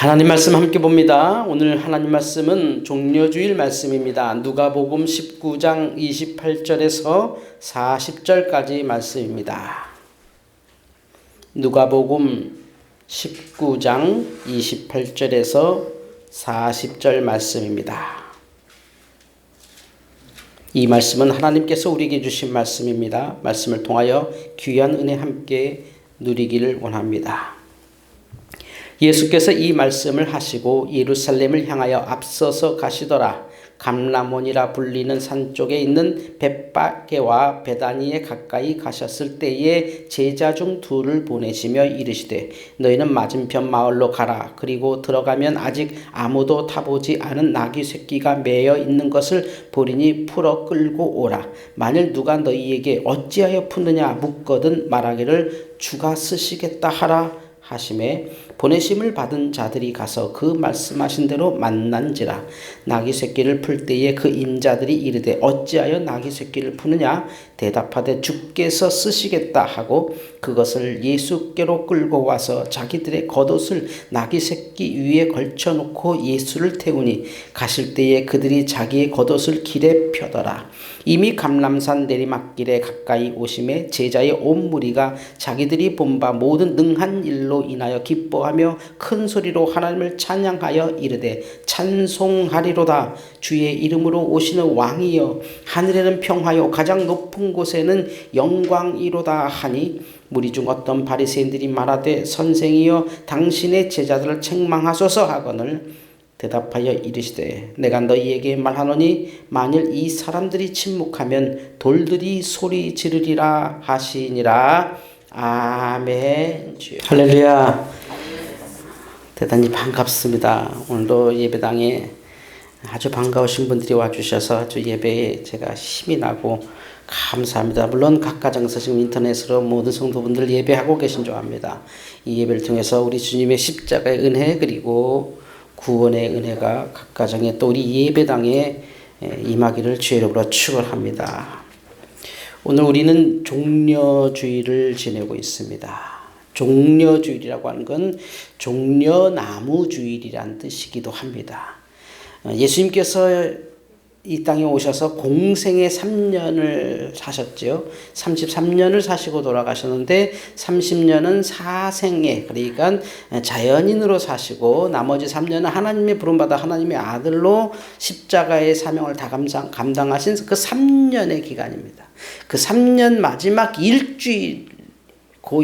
하나님 말씀 함께 봅니다. 오늘 하나님 말씀은 종려주일 말씀입니다. 누가복음 19장 28절에서 40절까지 말씀입니다. 누가복음 19장 28절에서 40절 말씀입니다. 이 말씀은 하나님께서 우리에게 주신 말씀입니다. 말씀을 통하여 귀한 은혜 함께 누리기를 원합니다. 예수께서 이 말씀을 하시고 예루살렘을 향하여 앞서서 가시더라. 감람원이라 불리는 산 쪽에 있는 벳바게와 베다니에 가까이 가셨을 때에 제자 중 둘을 보내시며 이르시되 너희는 맞은편 마을로 가라. 그리고 들어가면 아직 아무도 타보지 않은 나귀 새끼가 매여 있는 것을 보리니 풀어 끌고 오라. 만일 누가 너희에게 어찌하여 푸느냐 묻거든 말하기를 주가 쓰시겠다 하라 하심에 보내심을 받은 자들이 가서 그 말씀하신 대로 만난지라. 나귀 새끼를 풀 때에 그 인자들이 이르되 어찌하여 나귀 새끼를 푸느냐 대답하되 주께서 쓰시겠다 하고 그것을 예수께로 끌고 와서 자기들의 겉옷을 나귀 새끼 위에 걸쳐놓고 예수를 태우니 가실 때에 그들이 자기의 겉옷을 길에 펴더라. 이미 감람산 내리막길에 가까이 오심에 제자의 온 무리가 자기들이 본 바 모든 능한 일로 인하여 기뻐하며 큰 소리로 하나님을 찬양하여 이르되 찬송하리로다. 주의 이름으로 오시는 왕이여 하늘에는 평화요 가장 높은 곳에는 영광이로다 하니 무리 중 어떤 바리새인들이 말하되 선생이여 당신의 제자들을 책망하소서 하거늘 대답하여 이르시되 내가 너희에게 말하노니 만일 이 사람들이 침묵하면 돌들이 소리 지르리라 하시니라. 아멘. 할렐루야. 대단히 반갑습니다. 오늘도 예배당에 아주 반가우신 분들이 와주셔서 아주 예배에 제가 힘이 나고 감사합니다. 물론 각 가정에서 지금 인터넷으로 모든 성도분들 예배하고 계신 줄 압니다. 이 예배를 통해서 우리 주님의 십자가의 은혜 그리고 구원의 은혜가 각 가정에 또 우리 예배당에 임하기를 주의 이름으로 축원합니다. 오늘 우리는 종려주일을 지내고 있습니다. 종려주일이라고 하는 건 종려나무주일이란 뜻이기도 합니다. 예수님께서 이 땅에 오셔서 공생의 3년을 사셨죠. 33년을 사시고 돌아가셨는데 30년은 사생애 그러니까 자연인으로 사시고 나머지 3년은 하나님의 부름받아 하나님의 아들로 십자가의 사명을 다 감당하신 그 3년의 기간입니다. 그 3년 마지막 일주일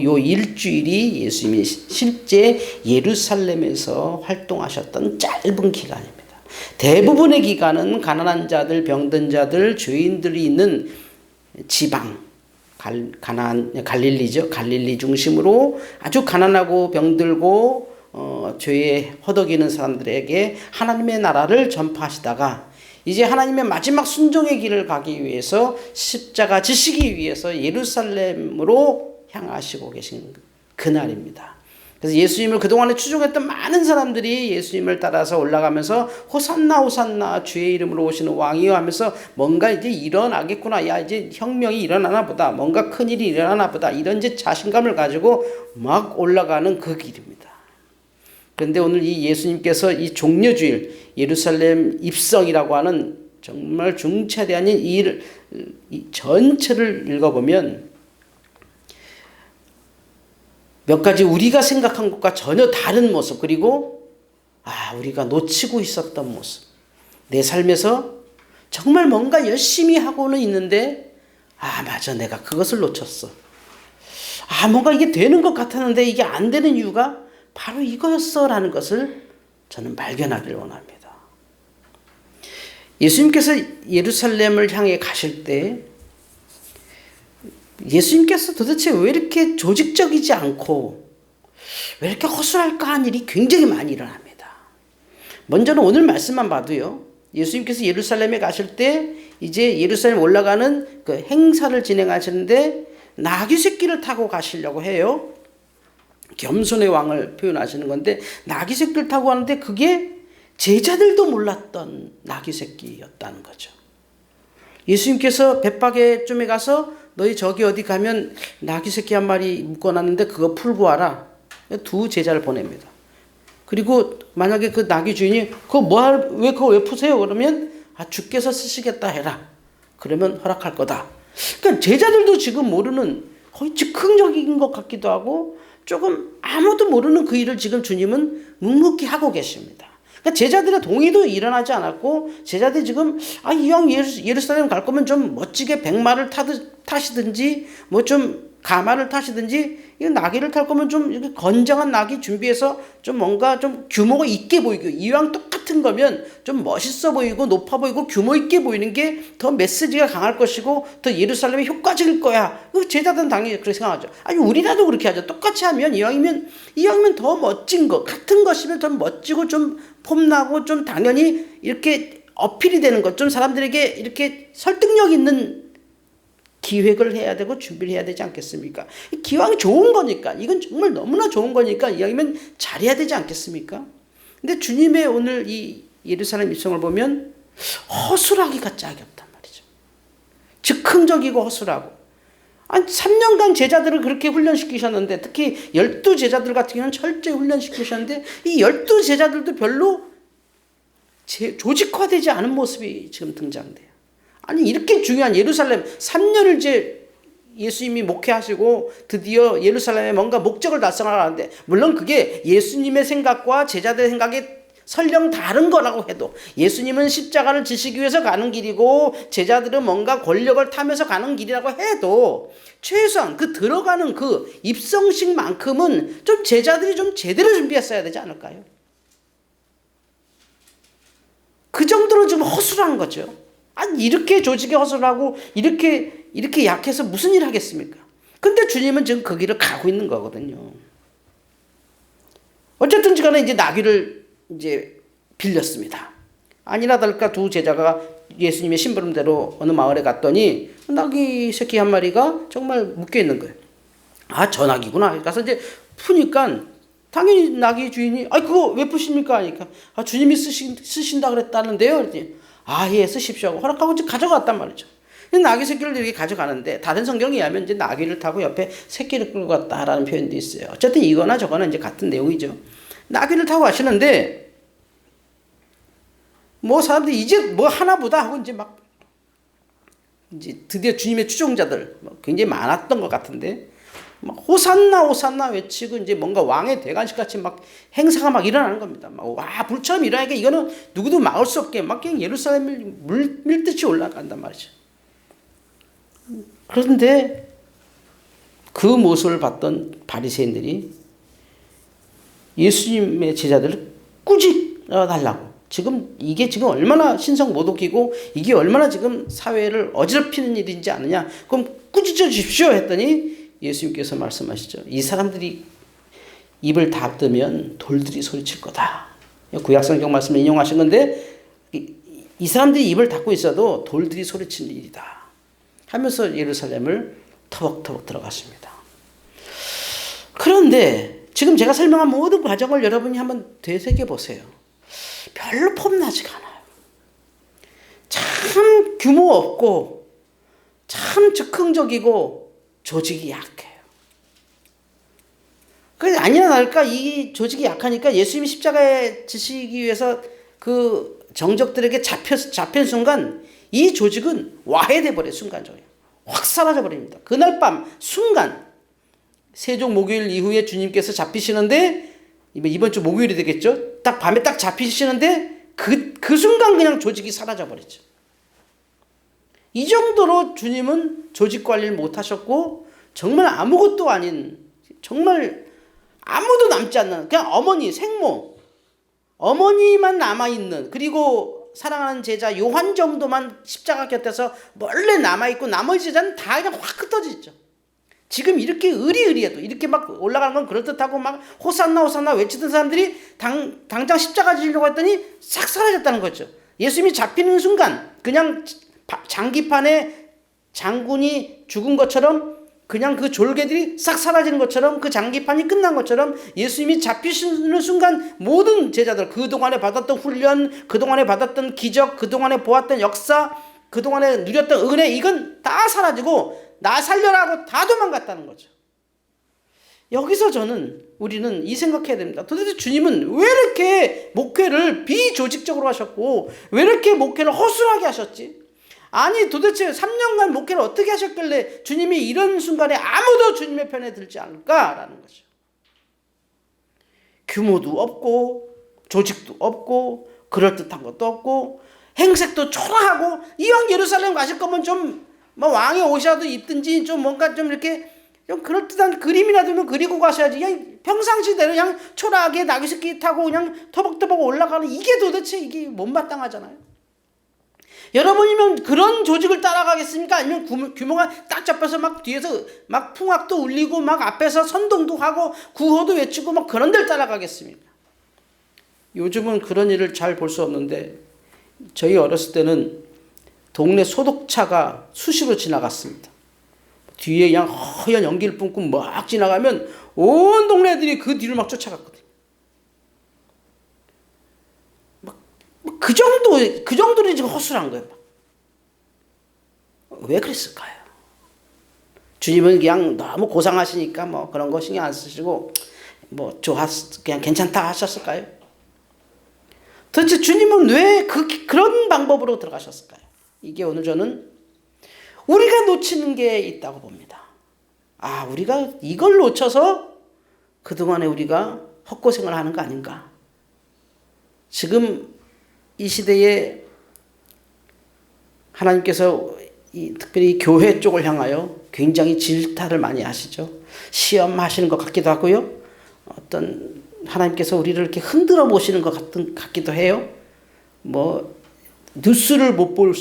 요 일주일이 예수님이 실제 예루살렘에서 활동하셨던 짧은 기간입니다. 대부분의 기간은 가난한 자들, 병든 자들, 죄인들이 있는 지방, 갈릴리죠. 갈릴리 중심으로 아주 가난하고 병들고 죄에 허덕이는 사람들에게 하나님의 나라를 전파하시다가 이제 하나님의 마지막 순종의 길을 가기 위해서 십자가 지시기 위해서 예루살렘으로 향하시고 계신 그날입니다. 그래서 예수님을 그동안에 추종했던 많은 사람들이 예수님을 따라서 올라가면서 호산나 호산나 주의 이름으로 오시는 왕이여 하면서 뭔가 이제 일어나겠구나. 야 이제 혁명이 일어나나 보다. 뭔가 큰일이 일어나나 보다. 이런 이제 자신감을 가지고 막 올라가는 그 길입니다. 그런데 오늘 이 예수님께서 이 종려주일 예루살렘 입성이라고 하는 정말 중차대한 이 전체를 읽어보면 몇 가지 우리가 생각한 것과 전혀 다른 모습 그리고 우리가 놓치고 있었던 모습 내 삶에서 정말 뭔가 열심히 하고는 있는데 맞아 내가 그것을 놓쳤어. 뭔가 이게 되는 것 같았는데 이게 안 되는 이유가 바로 이거였어 라는 것을 저는 발견하기를 원합니다. 예수님께서 예루살렘을 향해 가실 때 예수님께서 도대체 왜 이렇게 조직적이지 않고 왜 이렇게 허술할까 하는 일이 굉장히 많이 일어납니다. 먼저는 오늘 말씀만 봐도요. 예수님께서 예루살렘에 가실 때 이제 예루살렘 올라가는 그 행사를 진행하시는데 나귀 새끼를 타고 가시려고 해요. 겸손의 왕을 표현하시는 건데 나귀 새끼를 타고 가는데 그게 제자들도 몰랐던 나귀 새끼였다는 거죠. 예수님께서 벳바게쯤에 가서 너희 저기 어디 가면 나귀 새끼 한 마리 묶어놨는데 그거 풀고 와라. 두 제자를 보냅니다. 그리고 만약에 그 나귀 주인이 왜 그거 왜 푸세요? 그러면 주께서 쓰시겠다 해라. 그러면 허락할 거다. 그러니까 제자들도 지금 모르는 거의 즉흥적인 것 같기도 하고 조금 아무도 모르는 그 일을 지금 주님은 묵묵히 하고 계십니다. 그러니까 제자들의 동의도 일어나지 않았고 제자들이 지금 이왕 예루살렘 갈 거면 좀 멋지게 백마를 타시든지 뭐 좀 가마를 타시든지 이 나귀를 탈 거면 좀 이렇게 건장한 나귀 준비해서 좀 뭔가 좀 규모가 있게 보이고 이왕 똑같은 거면 좀 멋있어 보이고 높아 보이고 규모 있게 보이는 게 더 메시지가 강할 것이고 더 예루살렘에 효과적일 거야. 그 제자들은 당연히 그렇게 생각하죠. 우리라도 그렇게 하죠. 똑같이 하면 이왕이면 더 멋진 거 같은 것이면 좀 멋지고 좀 폼나고 좀 당연히 이렇게 어필이 되는 것 좀 사람들에게 이렇게 설득력 있는 기획을 해야 되고 준비를 해야 되지 않겠습니까? 기왕 좋은 거니까 이건 정말 너무나 좋은 거니까 이왕이면 잘해야 되지 않겠습니까? 근데 주님의 오늘 이 예루살렘 입성을 보면 허술하기가 짝이 없단 말이죠. 즉흥적이고 허술하고 3년간 제자들을 그렇게 훈련시키셨는데 특히 12제자들 같은 경우는 철저히 훈련시키셨는데 이 12제자들도 별로 조직화되지 않은 모습이 지금 등장돼요. 이렇게 중요한 예루살렘 3년을 이제 예수님이 목회하시고 드디어 예루살렘에 뭔가 목적을 달성하는데 물론 그게 예수님의 생각과 제자들의 생각이 설령 다른 거라고 해도 예수님은 십자가를 지시기 위해서 가는 길이고 제자들은 뭔가 권력을 타면서 가는 길이라고 해도 최소한 그 들어가는 그 입성식만큼은 좀 제자들이 좀 제대로 준비했어야 되지 않을까요? 그 정도로 좀 허술한 거죠. 이렇게 조직이 허술하고 이렇게 약해서 무슨 일을 하겠습니까? 근데 주님은 지금 그 길을 가고 있는 거거든요. 어쨌든 간에 이제 나귀를 이제 빌렸습니다. 아니나 다를까 두 제자가 예수님의 심부름대로 어느 마을에 갔더니 나귀 새끼 한 마리가 정말 묶여 있는 거예요. 저 나귀구나. 가서 이제 푸니까 당연히 나귀 주인이 그거 왜 푸십니까? 하니까 주님이 쓰신다 그랬다는데요. 그랬더니 예, 쓰십시오 하고 허락하고 이제 가져갔단 말이죠. 나귀 새끼를 이렇게 가져가는데 다른 성경에 의하면 이제 나귀를 타고 옆에 새끼를 끌고 갔다라는 표현도 있어요. 어쨌든 이거나 저거나 이제 같은 내용이죠. 나귀를 타고 가시는데 뭐 사람들이 이제 뭐 하나보다 하고 이제 드디어 주님의 추종자들 굉장히 많았던 것 같은데 호산나 호산나 외치고 이제 뭔가 왕의 대관식 같이 행사가 일어나는 겁니다. 불처럼 일어나니까 이거는 누구도 막을 수 없게 그냥 예루살렘을 밀듯이 올라간단 말이죠. 그런데 그 모습을 봤던 바리새인들이 예수님의 제자들을 꾸짖어 달라고 이게 지금 얼마나 신성 모독이고 이게 얼마나 지금 사회를 어지럽히는 일인지 아느냐 그럼 꾸짖어 주십시오 했더니 예수님께서 말씀하시죠. 이 사람들이 입을 닫으면 돌들이 소리칠 거다. 구약성경 말씀을 인용하신 건데 이 사람들이 입을 닫고 있어도 돌들이 소리치는 일이다 하면서 예루살렘을 터벅터벅 들어갔습니다. 그런데 지금 제가 설명한 모든 과정을 여러분이 한번 되새겨보세요. 별로 폼나지가 않아요. 참 규모 없고 참 즉흥적이고 조직이 약해요. 그래서 아니나 다를까 이 조직이 약하니까 예수님이 십자가에 지시기 위해서 그 정적들에게 잡힌 순간 이 조직은 와해돼 버려요. 순간적으로 확 사라져 버립니다. 그날 밤 순간 세종 목요일 이후에 주님께서 잡히시는데 이번 주 목요일이 되겠죠. 딱 밤에 딱 잡히시는데 그 순간 그냥 조직이 사라져 버리죠. 이 정도로 주님은 조직 관리를 못하셨고 정말 아무것도 아닌 정말 아무도 남지 않는 그냥 어머니 생모 어머니만 남아있는 그리고 사랑하는 제자 요한 정도만 십자가 곁에서 멀리 남아있고 나머지 제자는 다 그냥 확 흩어지죠. 지금 이렇게 의리의리해도 이렇게 올라가는 건 그럴듯하고 호산나 호산나 외치던 사람들이 당장 십자가 지려고 했더니 싹 사라졌다는 거죠. 예수님이 잡히는 순간 그냥 장기판에 장군이 죽은 것처럼 그냥 그 졸개들이 싹 사라지는 것처럼 그 장기판이 끝난 것처럼 예수님이 잡히시는 순간 모든 제자들 그동안에 받았던 훈련 그동안에 받았던 기적 그동안에 보았던 역사 그동안에 누렸던 은혜 이건 다 사라지고 나 살려라고 다 도망갔다는 거죠. 여기서 우리는 이 생각해야 됩니다. 도대체 주님은 왜 이렇게 목회를 비조직적으로 하셨고 왜 이렇게 목회를 허술하게 하셨지? 아니 도대체 3년간 목회를 어떻게 하셨길래 주님이 이런 순간에 아무도 주님의 편에 들지 않을까라는 거죠. 규모도 없고 조직도 없고 그럴듯한 것도 없고 행색도 초라하고 이왕 예루살렘 가실 거면 좀 뭐 왕의 옷이라도 입든지 좀 뭔가 좀 이렇게 좀 그럴듯한 그림이라도 그리고 가셔야지. 그냥 평상시대로 그냥 초라하게 나귀새끼 타고 그냥 터벅터벅 올라가는 이게 도대체 이게 못마땅하잖아요. 여러분이면 그런 조직을 따라가겠습니까? 아니면 규모가 딱 잡혀서 막 뒤에서 막 풍악도 울리고 막 앞에서 선동도 하고 구호도 외치고 막 그런 데를 따라가겠습니까? 요즘은 그런 일을 잘 볼 수 없는데 저희 어렸을 때는 동네 소독차가 수시로 지나갔습니다. 뒤에 그냥 허연 연기를 뿜고 막 지나가면 온 동네 애들이 그 뒤를 막 쫓아갔거든요. 그 정도로 지금 허술한 거예요. 왜 그랬을까요? 주님은 그냥 너무 고상하시니까 뭐 그런 거 신경 안 쓰시고 뭐 그냥 괜찮다 하셨을까요? 도대체 주님은 왜 그런 방법으로 들어가셨을까요? 이게 오늘 저는 우리가 놓치는 게 있다고 봅니다. 우리가 이걸 놓쳐서 그동안에 우리가 헛고생을 하는 거 아닌가? 지금 이 시대에 하나님께서 특별히 교회 쪽을 향하여 굉장히 질타를 많이 하시죠. 시험하시는 것 같기도 하고요. 어떤 하나님께서 우리를 이렇게 흔들어 보시는 것 같기도 해요. 뭐 뉴스를 못 볼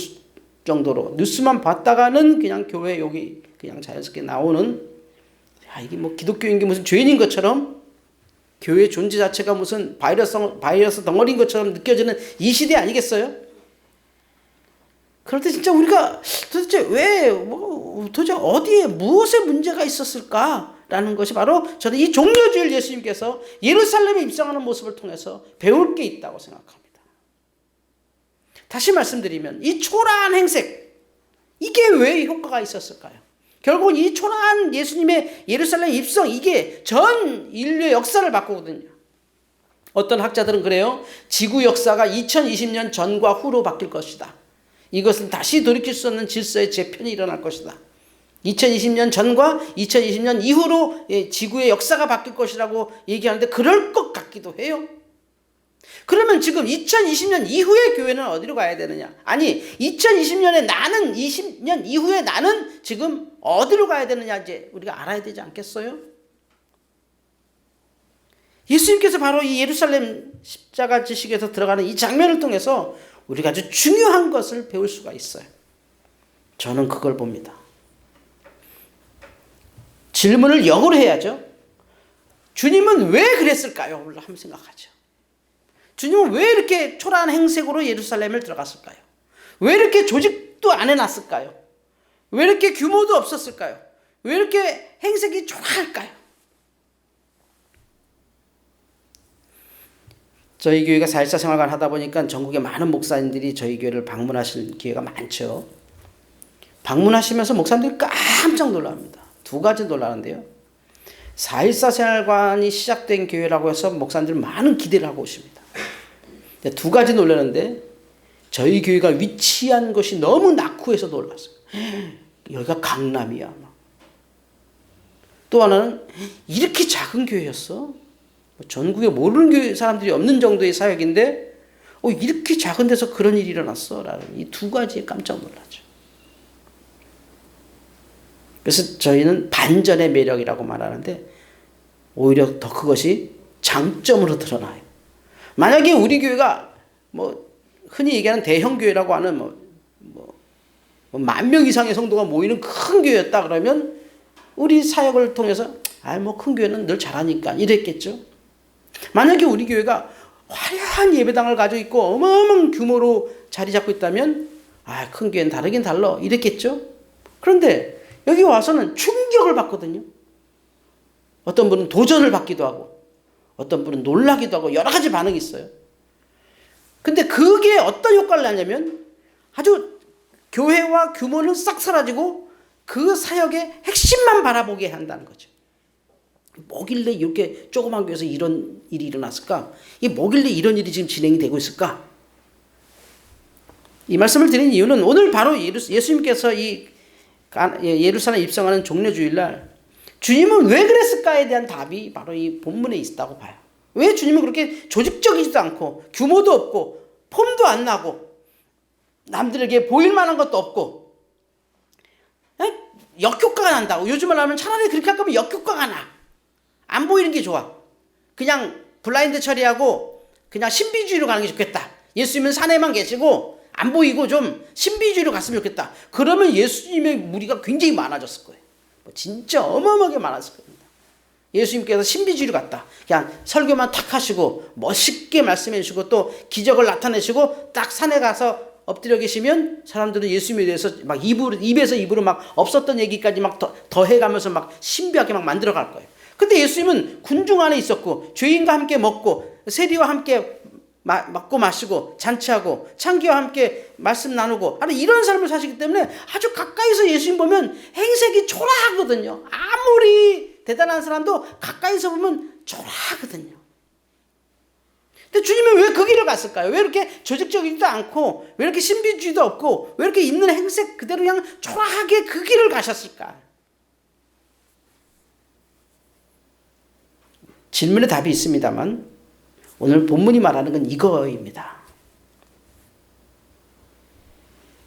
정도로 뉴스만 봤다가는 그냥 교회 여기 그냥 자연스럽게 나오는 이게 뭐 기독교인 게 무슨 죄인인 것처럼 교회 존재 자체가 무슨 바이러스 덩어리인 것처럼 느껴지는 이 시대 아니겠어요? 그럴 때 진짜 우리가 도대체 도대체 어디에 무엇에 문제가 있었을까라는 것이 바로 저는 이 종려주일 예수님께서 예루살렘에 입성하는 모습을 통해서 배울 게 있다고 생각합니다. 다시 말씀드리면 이 초라한 행색 이게 왜 효과가 있었을까요? 결국은 이 초라한 예수님의 예루살렘 입성 이게 전 인류의 역사를 바꾸거든요. 어떤 학자들은 그래요. 지구 역사가 2020년 전과 후로 바뀔 것이다. 이것은 다시 돌이킬 수 없는 질서의 재편이 일어날 것이다. 2020년 전과 2020년 이후로 지구의 역사가 바뀔 것이라고 얘기하는데 그럴 것 같기도 해요. 그러면 지금 2020년 이후의 교회는 어디로 가야 되느냐? 아니 2020년에 나는 20년 이후에 나는 지금 어디로 가야 되느냐 이제 우리가 알아야 되지 않겠어요? 예수님께서 바로 이 예루살렘 십자가 지식에서 들어가는 이 장면을 통해서 우리가 아주 중요한 것을 배울 수가 있어요. 저는 그걸 봅니다. 질문을 역으로 해야죠. 주님은 왜 그랬을까요? 한번 생각하죠. 주님은 왜 이렇게 초라한 행색으로 예루살렘을 들어갔을까요? 왜 이렇게 조직도 안 해놨을까요? 왜 이렇게 규모도 없었을까요? 왜 이렇게 행색이 초라할까요? 저희 교회가 4.14 생활관 하다 보니까 전국의 많은 목사님들이 저희 교회를 방문하실 기회가 많죠. 방문하시면서 목사님들이 깜짝 놀랍니다. 두 가지 놀라는데요. 4.14 생활관이 시작된 교회라고 해서 목사님들은 많은 기대를 하고 오십니다. 두 가지 놀라는데 저희 교회가 위치한 것이 너무 낙후해서 놀랐어요. 여기가 강남이야. 또 하나는 이렇게 작은 교회였어? 전국에 모르는 교회 사람들이 없는 정도의 사역인데 이렇게 작은 데서 그런 일이 일어났어? 라는 이 두 가지에 깜짝 놀라죠. 그래서 저희는 반전의 매력이라고 말하는데 오히려 더 그것이 장점으로 드러나요. 만약에 우리 교회가 흔히 얘기하는 대형 교회라고 하는 10,000명 이상의 성도가 모이는 큰 교회였다 그러면 우리 사역을 통해서 큰 교회는 늘 잘하니까 이랬겠죠. 만약에 우리 교회가 화려한 예배당을 가지고 있고 어마어마한 규모로 자리 잡고 있다면 큰 교회는 다르긴 달라 이랬겠죠. 그런데 여기 와서는 충격을 받거든요. 어떤 분은 도전을 받기도 하고 어떤 분은 놀라기도 하고 여러 가지 반응이 있어요. 근데 그게 어떤 효과를 내냐면 아주 교회와 규모는 싹 사라지고 그 사역의 핵심만 바라보게 한다는 거죠. 뭐길래 이렇게 조그만 교회에서 이런 일이 일어났을까? 이게 뭐길래 이런 일이 지금 진행이 되고 있을까? 이 말씀을 드린 이유는 오늘 바로 예수님께서 이 예루살렘 입성하는 종려주일날 주님은 왜 그랬을까에 대한 답이 바로 이 본문에 있다고 봐요. 왜 주님은 그렇게 조직적이지도 않고 규모도 없고 폼도 안 나고 남들에게 보일 만한 것도 없고 역효과가 난다고. 요즘을 하면 차라리 그렇게 할 거면 역효과가 나. 안 보이는 게 좋아. 그냥 블라인드 처리하고 그냥 신비주의로 가는 게 좋겠다. 예수님은 산에만 계시고 안 보이고 좀 신비주의로 갔으면 좋겠다. 그러면 예수님의 무리가 굉장히 많아졌을 거예요. 진짜 어마어마하게 많았을 겁니다. 예수님께서 신비주의로 갔다. 그냥 설교만 탁 하시고 멋있게 말씀해 주시고 또 기적을 나타내시고 딱 산에 가서 엎드려 계시면 사람들은 예수님에 대해서 막 입에서 입으로 막 없었던 얘기까지 막 더해가면서 막 신비하게 막 만들어 갈 거예요. 근데 예수님은 군중 안에 있었고 죄인과 함께 먹고 세리와 함께 먹고 마시고 잔치하고 창기와 함께 말씀 나누고 하는 이런 삶을 사시기 때문에 아주 가까이서 예수님 보면 행색이 초라하거든요. 아무리 대단한 사람도 가까이서 보면 초라하거든요. 근데 주님은 왜 그 길을 갔을까요? 왜 이렇게 조직적이지도 않고 왜 이렇게 신비주의도 없고 왜 이렇게 있는 행색 그대로 그냥 초라하게 그 길을 가셨을까? 질문에 답이 있습니다만 오늘 본문이 말하는 건 이거입니다.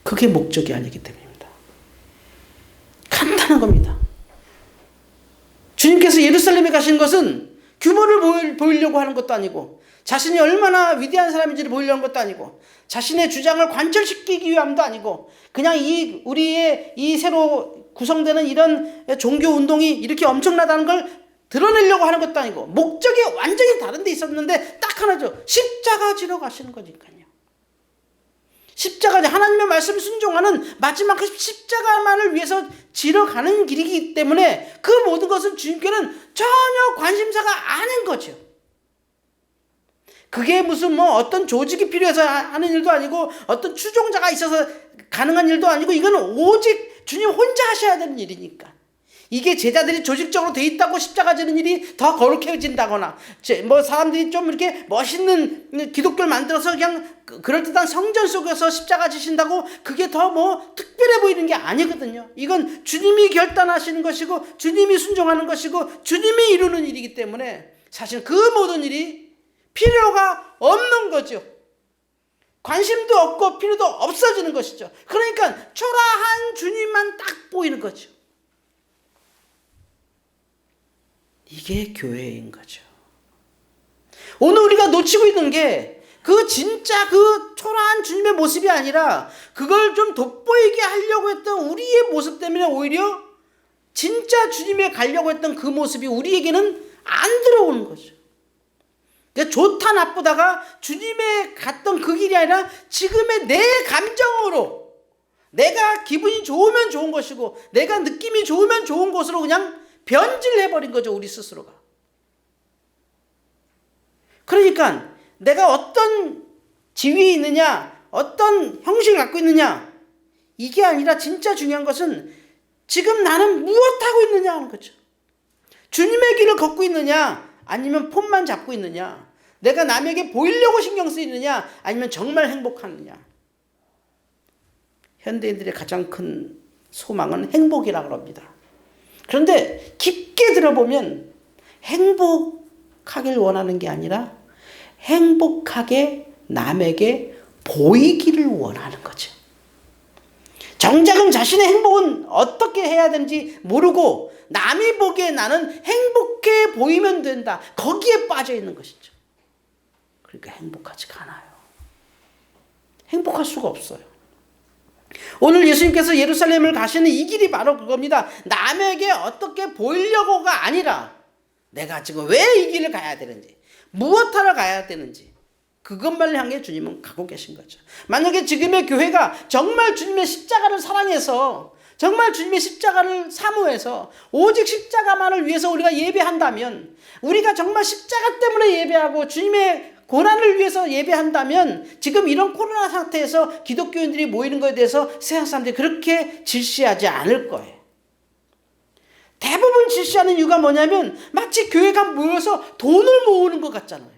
그게 목적이 아니기 때문입니다. 간단한 겁니다. 주님께서 예루살렘에 가신 것은 규모를 보이려고 하는 것도 아니고 자신이 얼마나 위대한 사람인지를 보이려는 것도 아니고 자신의 주장을 관철시키기 위함도 아니고 그냥 우리의 이 새로 구성되는 이런 종교 운동이 이렇게 엄청나다는 걸 드러내려고 하는 것도 아니고 목적이 완전히 다른 데 있었는데 딱 하나죠. 십자가 지러 가시는 거니까요. 십자가, 하나님의 말씀 순종하는 마지막 십자가만을 위해서 지러 가는 길이기 때문에 그 모든 것은 주님께는 전혀 관심사가 아닌 거죠. 그게 무슨 어떤 조직이 필요해서 하는 일도 아니고 어떤 추종자가 있어서 가능한 일도 아니고 이건 오직 주님 혼자 하셔야 되는 일이니까. 이게 제자들이 조직적으로 돼 있다고 십자가 지는 일이 더 거룩해진다거나 사람들이 좀 이렇게 멋있는 기독교를 만들어서 그냥 그럴듯한 성전 속에서 십자가 지신다고 그게 더 특별해 보이는 게 아니거든요. 이건 주님이 결단하시는 것이고 주님이 순종하는 것이고 주님이 이루는 일이기 때문에 사실 그 모든 일이 필요가 없는 거죠. 관심도 없고 필요도 없어지는 것이죠. 그러니까 초라한 주님만 딱 보이는 거죠. 이게 교회인 거죠. 오늘 우리가 놓치고 있는 게 진짜 그 초라한 주님의 모습이 아니라 그걸 좀 돋보이게 하려고 했던 우리의 모습 때문에 오히려 진짜 주님에 가려고 했던 그 모습이 우리에게는 안 들어오는 거죠. 그러니까 좋다 나쁘다가 주님에 갔던 그 길이 아니라 지금의 내 감정으로 내가 기분이 좋으면 좋은 것이고 내가 느낌이 좋으면 좋은 것으로 그냥 변질해버린 거죠. 우리 스스로가. 그러니까 내가 어떤 지위에 있느냐 어떤 형식을 갖고 있느냐 이게 아니라 진짜 중요한 것은 지금 나는 무엇하고 있느냐 하는 거죠. 주님의 길을 걷고 있느냐 아니면 폼만 잡고 있느냐 내가 남에게 보이려고 신경 쓰이느냐 아니면 정말 행복하느냐. 현대인들의 가장 큰 소망은 행복이라고 합니다. 그런데 깊게 들어보면 행복하길 원하는 게 아니라 행복하게 남에게 보이기를 원하는 거죠. 정작은 자신의 행복은 어떻게 해야 되는지 모르고 남이 보기에 나는 행복해 보이면 된다. 거기에 빠져 있는 것이죠. 그러니까 행복하지가 않아요. 행복할 수가 없어요. 오늘 예수님께서 예루살렘을 가시는 이 길이 바로 그겁니다. 남에게 어떻게 보이려고가 아니라 내가 지금 왜 이 길을 가야 되는지 무엇하러 가야 되는지 그것만을 향해 주님은 가고 계신 거죠. 만약에 지금의 교회가 정말 주님의 십자가를 사랑해서 정말 주님의 십자가를 사모해서 오직 십자가만을 위해서 우리가 예배한다면 우리가 정말 십자가 때문에 예배하고 주님의 고난을 위해서 예배한다면 지금 이런 코로나 상태에서 기독교인들이 모이는 것에 대해서 세상 사람들이 그렇게 질시하지 않을 거예요. 대부분 헌금을 지시하는 이유가 뭐냐면 마치 교회가 모여서 돈을 모으는 것 같잖아요.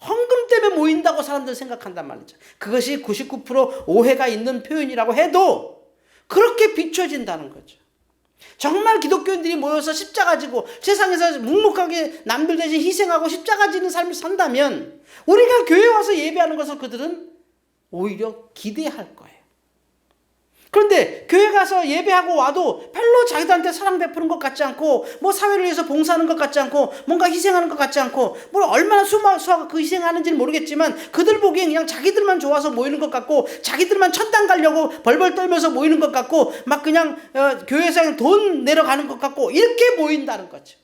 헌금 때문에 모인다고 사람들은 생각한단 말이죠. 그것이 99% 오해가 있는 표현이라고 해도 그렇게 비춰진다는 거죠. 정말 기독교인들이 모여서 십자가 지고 세상에서 묵묵하게 남들 대신 희생하고 십자가 지는 삶을 산다면 우리가 교회에 와서 예배하는 것을 그들은 오히려 기대할 거예요. 그런데 교회 가서 예배하고 와도 별로 자기들한테 사랑 베푸는 것 같지 않고 뭐 사회를 위해서 봉사하는 것 같지 않고 뭔가 희생하는 것 같지 않고 뭐 얼마나 수고하고 그 희생하는지는 모르겠지만 그들 보기엔 그냥 자기들만 좋아서 모이는 것 같고 자기들만 천당 가려고 벌벌 떨면서 모이는 것 같고 막 그냥 교회에서 돈 내려가는 것 같고 이렇게 모인다는 거죠.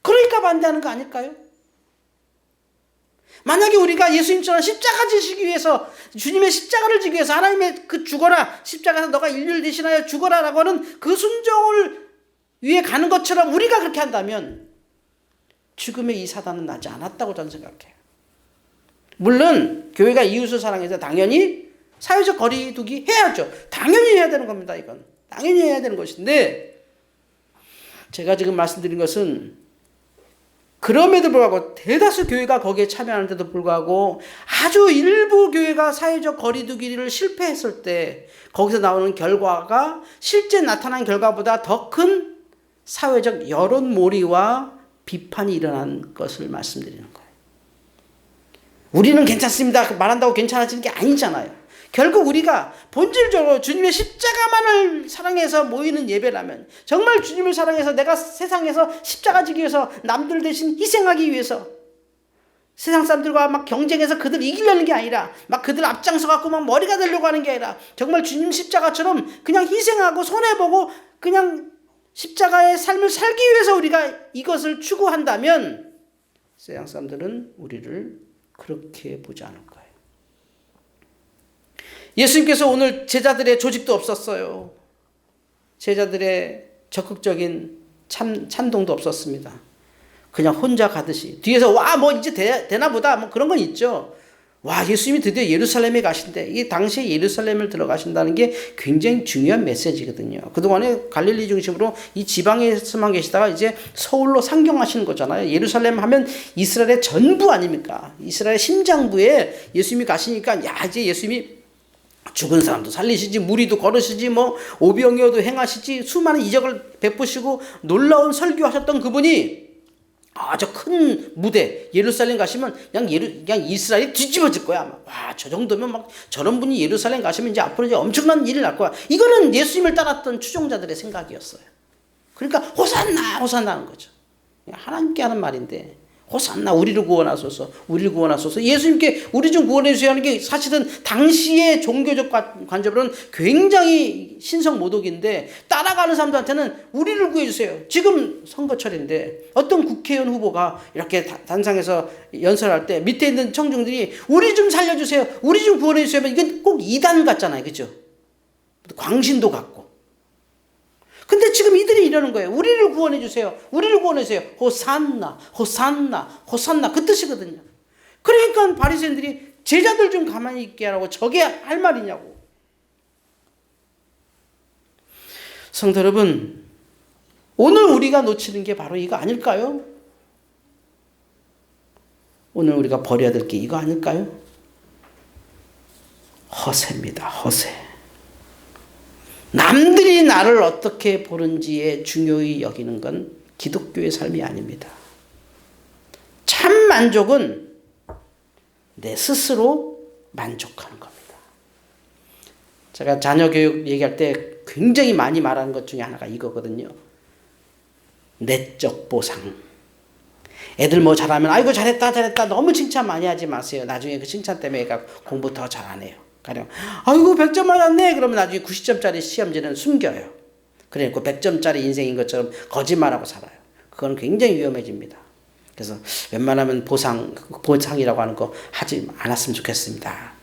그러니까 반대하는 거 아닐까요? 만약에 우리가 예수님처럼 십자가 지시기 위해서 주님의 십자가를 지기 위해서 하나님의 그 죽어라 십자가에서 너가 인류를 대신하여 죽어라라고 하는 그 순종을 위해 가는 것처럼 우리가 그렇게 한다면 죽음의 이 사단은 나지 않았다고 저는 생각해요. 물론 교회가 이웃을 사랑해서 당연히 사회적 거리두기 해야죠. 당연히 해야 되는 겁니다. 이건 당연히 해야 되는 것인데 제가 지금 말씀드린 것은 그럼에도 불구하고 대다수 교회가 거기에 참여하는데도 불구하고 아주 일부 교회가 사회적 거리두기를 실패했을 때 거기서 나오는 결과가 실제 나타난 결과보다 더 큰 사회적 여론몰이와 비판이 일어난 것을 말씀드리는 거예요. 우리는 괜찮습니다. 말한다고 괜찮아지는 게 아니잖아요. 결국 우리가 본질적으로 주님의 십자가만을 사랑해서 모이는 예배라면 정말 주님을 사랑해서 내가 세상에서 십자가 지기 위해서 남들 대신 희생하기 위해서 세상 사람들과 막 경쟁해서 그들 이기려는 게 아니라 막 그들 앞장서 갖고 막 머리가 되려고 하는 게 아니라 정말 주님 십자가처럼 그냥 희생하고 손해보고 그냥 십자가의 삶을 살기 위해서 우리가 이것을 추구한다면 세상 사람들은 우리를 그렇게 보지 않을 거예요. 예수님께서 오늘 제자들의 조직도 없었어요. 제자들의 적극적인 찬동도 없었습니다. 그냥 혼자 가듯이 뒤에서 와 뭐 이제 되나 보다 뭐 그런 건 있죠. 와 예수님이 드디어 예루살렘에 가신대. 이 당시에 예루살렘을 들어가신다는 게 굉장히 중요한 메시지거든요. 그동안에 갈릴리 중심으로 이 지방에서만 계시다가 이제 서울로 상경하시는 거잖아요. 예루살렘 하면 이스라엘의 전부 아닙니까? 이스라엘 심장부에 예수님이 가시니까 야 이제 예수님이 죽은 사람도 살리시지 무리도 걸으시지 뭐 오병이어도 행하시지 수많은 이적을 베푸시고 놀라운 설교하셨던 그분이 아주 큰 무대 예루살렘 가시면 그냥 이스라엘이 뒤집어질 거야. 와 저 정도면 막 저런 분이 예루살렘 가시면 이제 앞으로 이제 엄청난 일이 날 거야. 이거는 예수님을 따랐던 추종자들의 생각이었어요. 그러니까 호산나 호산나는 거죠. 하나님께 하는 말인데 호산나 우리를 구원하소서 우리를 구원하소서 예수님께 우리 좀 구원해 주세요 하는 게 사실은 당시의 종교적 관점으로는 굉장히 신성모독인데 따라가는 사람들한테는 우리를 구해 주세요. 지금 선거철인데 어떤 국회의원 후보가 이렇게 단상에서 연설할 때 밑에 있는 청중들이 우리 좀 살려주세요 우리 좀 구원해 주세요. 이건 꼭 이단 같잖아요. 그죠? 광신도 같고. 근데 지금 이들이 이러는 거예요. 우리를 구원해 주세요. 우리를 구원해 주세요. 호산나 호산나 호산나 그 뜻이거든요. 그러니까 바리새인들이 제자들 좀 가만히 있게 하라고 저게 할 말이냐고. 성도 여러분 오늘 우리가 놓치는 게 바로 이거 아닐까요? 오늘 우리가 버려야 될 게 이거 아닐까요? 허세입니다. 허세. 남들이 나를 어떻게 보는지에 중요히 여기는 건 기독교의 삶이 아닙니다. 참 만족은 내 스스로 만족하는 겁니다. 제가 자녀 교육 얘기할 때 굉장히 많이 말하는 것 중에 하나가 이거거든요. 내적 보상. 애들 뭐 잘하면 아이고 잘했다 잘했다 너무 칭찬 많이 하지 마세요. 나중에 그 칭찬 때문에 애가 공부 더 잘하네요. 가령 아이고 100점 맞았네 그러면 나중에 90점짜리 시험지는 숨겨요. 그래서 100점짜리 인생인 것처럼 거짓말하고 살아요. 그건 굉장히 위험해집니다. 그래서 웬만하면 보상이라고 하는 거 하지 않았으면 좋겠습니다.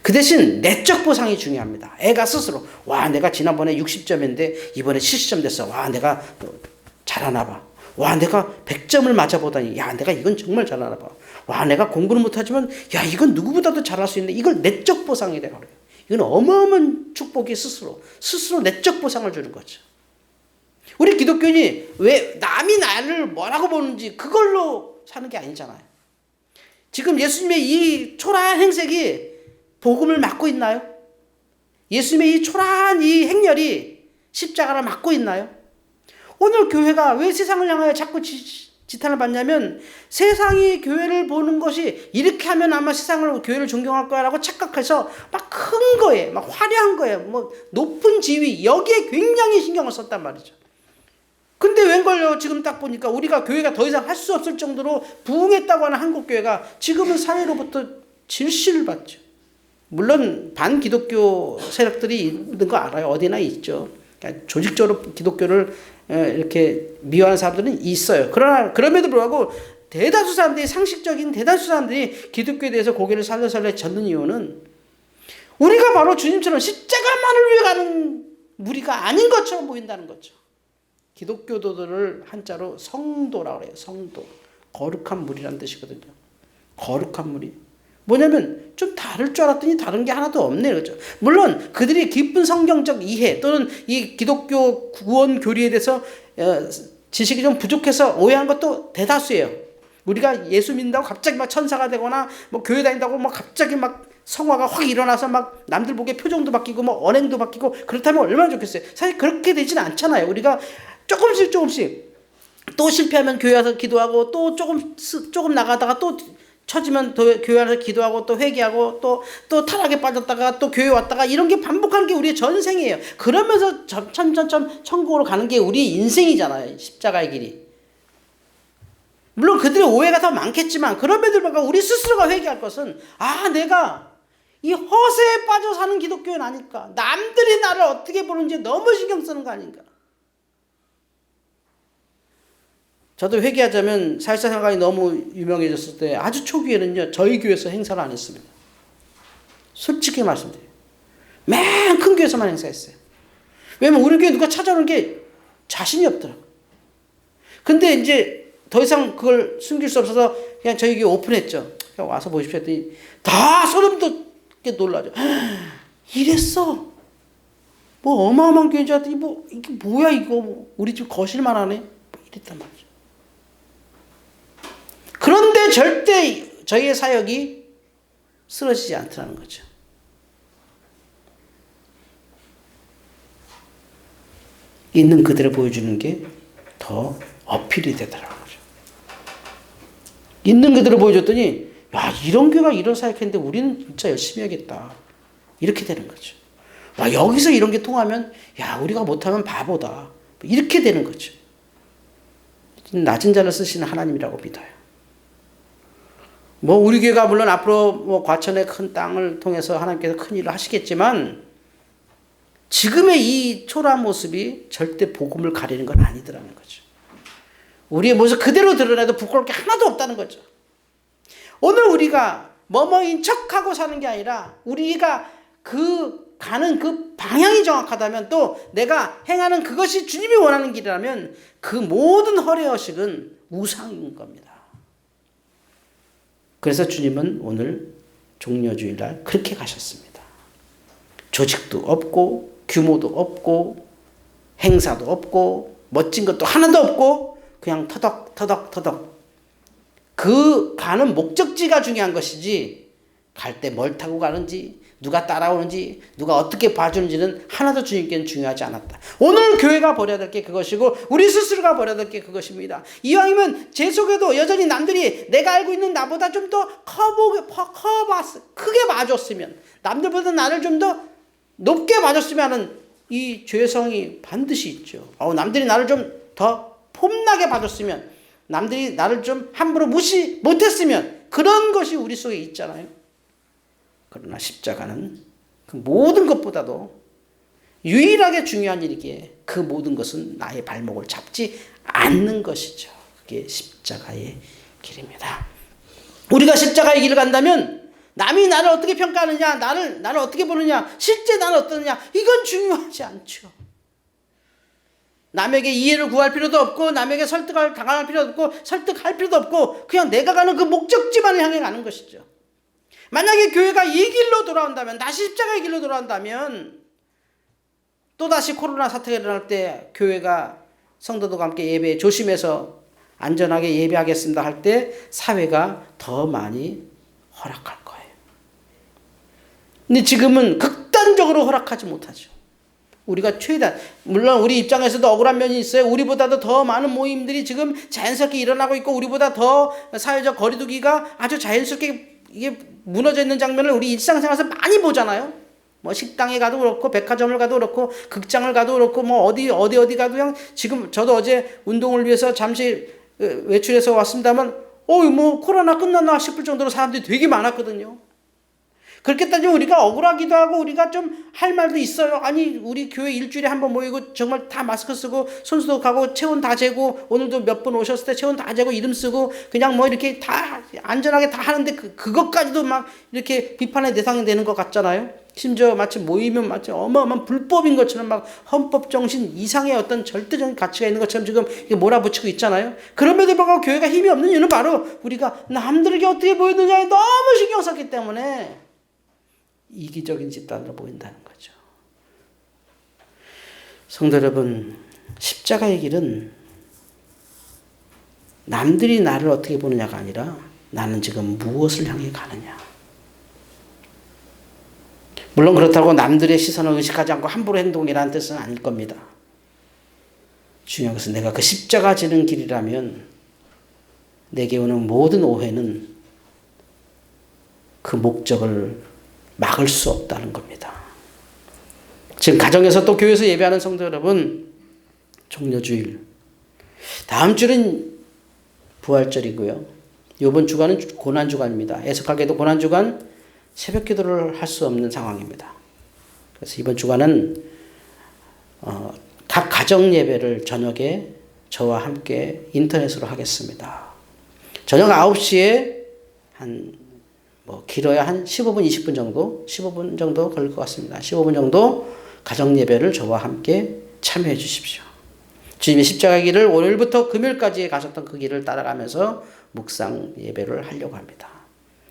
그 대신 내적 보상이 중요합니다. 애가 스스로 와 내가 지난번에 60점인데 이번에 70점 됐어. 와 내가 잘하나 봐. 와 내가 100점을 맞아보다니 야 내가 이건 정말 잘하나 봐. 와 내가 공부는 못하지만 야 이건 누구보다도 잘할 수 있는데 이걸 내적 보상이라고 그래요. 이건 어마어마한 축복이 스스로 내적 보상을 주는 거죠. 우리 기독교인이 왜 남이 나를 뭐라고 보는지 그걸로 사는 게 아니잖아요. 지금 예수님의 이 초라한 행색이 복음을 막고 있나요? 예수님의 이 초라한 이 행렬이 십자가를 막고 있나요? 오늘 교회가 왜 세상을 향하여 자꾸 지탄을 받냐면 세상이 교회를 보는 것이 이렇게 하면 아마 세상을 교회를 존경할 거야 라고 착각해서 막 큰 거에 막 화려한 거에 뭐 높은 지위 여기에 굉장히 신경을 썼단 말이죠. 근데 웬걸요 지금 딱 보니까 우리가 교회가 더 이상 할 수 없을 정도로 부흥했다고 하는 한국교회가 지금은 사회로부터 질시를 받죠. 물론 반기독교 세력들이 있는 거 알아요. 어디나 있죠. 그러니까 조직적으로 기독교를 이렇게 미워하는 사람들은 있어요. 그러나 그럼에도 불구하고 대다수 사람들이 상식적인 대다수 사람들이 기독교에 대해서 고개를 살려살려 젓는 이유는 우리가 바로 주님처럼 십자가만을 위해 가는 무리가 아닌 것처럼 보인다는 거죠. 기독교도들을 한자로 성도라고 그래요. 성도. 거룩한 무리라는 뜻이거든요. 거룩한 무리. 뭐냐면 좀 다를 줄 알았더니 다른 게 하나도 없네 그렇죠. 물론 그들이 깊은 성경적 이해 또는 이 기독교 구원 교리에 대해서 지식이 좀 부족해서 오해한 것도 대다수예요. 우리가 예수 믿는다고 갑자기 막 천사가 되거나 뭐 교회 다닌다고 막 갑자기 막 성화가 확 일어나서 막 남들 보기에 표정도 바뀌고 뭐 언행도 바뀌고 그렇다면 얼마나 좋겠어요. 사실 그렇게 되지는 않잖아요. 우리가 조금씩 또 실패하면 교회 와서 기도하고 또 조금 나가다가 또 처지면 교회 와서 기도하고 또 회개하고 또 타락에 빠졌다가 또 교회 왔다가 이런 게 반복하는 게 우리의 전생이에요. 그러면서 점점 천국으로 가는 게 우리 인생이잖아요. 십자가의 길이. 물론 그들의 오해가 더 많겠지만 그럼에도 불구하고 우리 스스로가 회개할 것은 내가 이 허세에 빠져 사는 기독교인 아닐까. 남들이 나를 어떻게 보는지 너무 신경 쓰는 거 아닌가. 저도 회개하자면 사회사상관이 너무 유명해졌을 때 아주 초기에는요. 저희 교회에서 행사를 안 했습니다. 솔직히 말씀드려요. 맨 큰 교회에서만 행사했어요. 왜냐면 우리 교회 누가 찾아오는 게 자신이 없더라고요. 근데 이제 더 이상 그걸 숨길 수 없어서 그냥 저희 교회 오픈했죠. 그냥 와서 보십시오 했더니 다 소름 돋게 놀라죠. 이랬어. 뭐 어마어마한 교회인 줄 알았더니 뭐 이게 뭐야 이거 우리 집 거실만 하네. 뭐 이랬단 말이죠. 그런데 절대 저희의 사역이 쓰러지지 않더라는 거죠. 있는 그대로 보여주는 게 더 어필이 되더라는 거죠. 있는 그대로 보여줬더니 이런 교회가 이런 사역했는데 우리는 진짜 열심히 해야겠다. 이렇게 되는 거죠. 여기서 이런 게 통하면 우리가 못하면 바보다. 이렇게 되는 거죠. 낮은 자를 쓰시는 하나님이라고 믿어요. 우리 교회가 물론 앞으로 과천의 큰 땅을 통해서 하나님께서 큰 일을 하시겠지만 지금의 이 초라한 모습이 절대 복음을 가리는 건 아니더라는 거죠. 우리의 모습 그대로 드러내도 부끄러울 게 하나도 없다는 거죠. 오늘 우리가 뭐뭐인 척하고 사는 게 아니라 우리가 가는 그 방향이 정확하다면 또 내가 행하는 그것이 주님이 원하는 길이라면 그 모든 허례허식은 우상인 겁니다. 그래서 주님은 오늘 종려주일날 그렇게 가셨습니다. 조직도 없고 규모도 없고 행사도 없고 멋진 것도 하나도 없고 그냥 터덕 그 가는 목적지가 중요한 것이지 갈 때 뭘 타고 가는지 누가 따라오는지 누가 어떻게 봐주는지는 하나도 주님께는 중요하지 않았다. 오늘 교회가 버려야 될 게 그것이고 우리 스스로가 버려야 될 게 그것입니다. 이왕이면 제 속에도 여전히 남들이 내가 알고 있는 나보다 좀 더 크게 봐줬으면 남들보다 나를 좀 더 높게 봐줬으면 하는 이 죄성이 반드시 있죠. 남들이 나를 좀 더 폼나게 봐줬으면 남들이 나를 좀 함부로 무시 못했으면 그런 것이 우리 속에 있잖아요. 그러나 십자가는 그 모든 것보다도 유일하게 중요한 일이기에 그 모든 것은 나의 발목을 잡지 않는 것이죠. 그게 십자가의 길입니다. 우리가 십자가의 길을 간다면 남이 나를 어떻게 평가하느냐, 나를 어떻게 보느냐, 실제 나는 어떠느냐 이건 중요하지 않죠. 남에게 이해를 구할 필요도 없고 남에게 당할 필요도 없고 설득할 필요도 없고 그냥 내가 가는 그 목적지만을 향해 가는 것이죠. 만약에 교회가 이 길로 돌아온다면 다시 십자가의 길로 돌아온다면 또다시 코로나 사태가 일어날 때 교회가 성도들과 함께 예배 조심해서 안전하게 예배하겠습니다 할 때 사회가 더 많이 허락할 거예요. 근데 지금은 극단적으로 허락하지 못하죠. 우리가 최대한, 물론 우리 입장에서도 억울한 면이 있어요. 우리보다도 더 많은 모임들이 지금 자연스럽게 일어나고 있고 우리보다 더 사회적 거리두기가 아주 자연스럽게 이게 무너져 있는 장면을 우리 일상생활에서 많이 보잖아요. 뭐 식당에 가도 그렇고 백화점을 가도 그렇고 극장을 가도 그렇고 뭐 어디 가도 그냥 지금 저도 어제 운동을 위해서 잠시 외출해서 왔습니다만 뭐 코로나 끝났나 싶을 정도로 사람들이 되게 많았거든요. 그렇게 따지면 우리가 억울하기도 하고 우리가 좀 할 말도 있어요. 아니 우리 교회 일주일에 한 번 모이고 정말 다 마스크 쓰고 손소독하고 체온 다 재고 오늘도 몇 분 오셨을 때 체온 다 재고 이름 쓰고 그냥 뭐 이렇게 다 안전하게 다 하는데 그것까지도 막 이렇게 비판의 대상이 되는 것 같잖아요. 심지어 마치 모이면 마치 어마어마한 불법인 것처럼 막 헌법 정신 이상의 어떤 절대적인 가치가 있는 것처럼 지금 몰아붙이고 있잖아요. 그럼에도 불구하고 교회가 힘이 없는 이유는 바로 우리가 남들에게 어떻게 보이느냐에 너무 신경 썼기 때문에 이기적인 집단으로 보인다는 거죠. 성도 여러분, 십자가의 길은 남들이 나를 어떻게 보느냐가 아니라 나는 지금 무엇을 향해 가느냐. 물론 그렇다고 남들의 시선을 의식하지 않고 함부로 행동이라는 뜻은 아닐 겁니다. 중요한 것은 내가 그 십자가 지는 길이라면 내게 오는 모든 오해는 그 목적을 막을 수 없다는 겁니다. 지금 가정에서 또 교회에서 예배하는 성도 여러분, 종려주일. 다음 주는 부활절이고요. 이번 주간은 고난주간입니다. 애석하게도 고난주간 새벽 기도를 할 수 없는 상황입니다. 그래서 이번 주간은 각 가정 예배를 저녁에 저와 함께 인터넷으로 하겠습니다. 저녁 9시에 길어야 한 15분, 20분 정도, 15분 정도 걸릴 것 같습니다. 15분 정도 가정 예배를 저와 함께 참여해 주십시오. 주님의 십자가의 길을 월요일부터 금요일까지 가셨던 그 길을 따라가면서 묵상 예배를 하려고 합니다.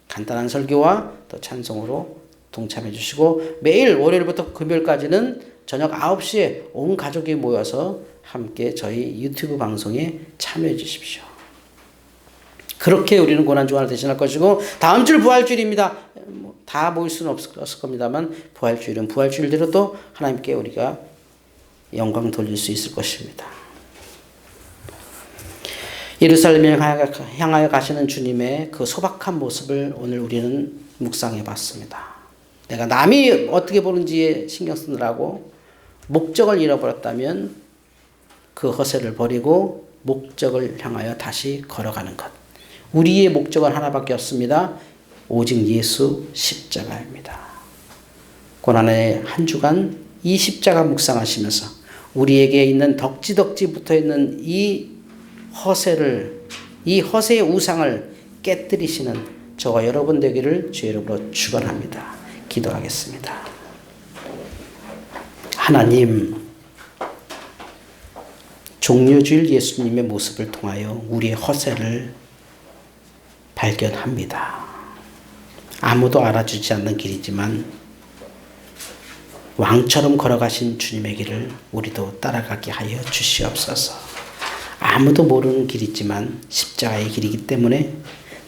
간단한 설교와 또 찬송으로 동참해 주시고 매일 월요일부터 금요일까지는 저녁 9시에 온 가족이 모여서 함께 저희 유튜브 방송에 참여해 주십시오. 그렇게 우리는 고난주간을 대신할 것이고 다음 주 부활주일입니다. 다 모일 수는 없을 겁니다만 부활주일은 부활주일대로 또 하나님께 우리가 영광 돌릴 수 있을 것입니다. 예루살렘에 향하여 가시는 주님의 그 소박한 모습을 오늘 우리는 묵상해 봤습니다. 내가 남이 어떻게 보는지에 신경 쓰느라고 목적을 잃어버렸다면 그 허세를 버리고 목적을 향하여 다시 걸어가는 것. 우리의 목적은 하나밖에 없습니다. 오직 예수 십자가입니다. 고난의 한 주간 이 십자가 묵상하시면서 우리에게 있는 덕지덕지 붙어있는 이 허세의 우상을 깨뜨리시는 저와 여러분 되기를 주의 이름으로 축원합니다. 기도하겠습니다. 하나님, 종려주일 예수님의 모습을 통하여 우리의 허세를 발견합니다. 아무도 알아주지 않는 길이지만 왕처럼 걸어가신 주님의 길을 우리도 따라가게 하여 주시옵소서. 아무도 모르는 길이지만 십자가의 길이기 때문에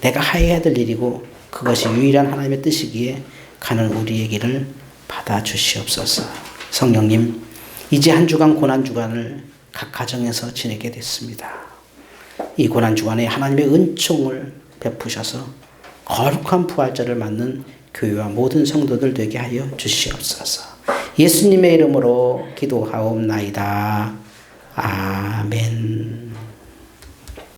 내가 해야 될 일이고 그것이 유일한 하나님의 뜻이기에 가는 우리의 길을 받아 주시옵소서. 성령님, 이제 한 주간 고난주간을 각 가정에서 지내게 됐습니다. 이 고난주간에 하나님의 은총을 베푸셔서 거룩한 부활절을 맞는 교회와 모든 성도들 되게 하여 주시옵소서. 예수님의 이름으로 기도하옵나이다. 아멘.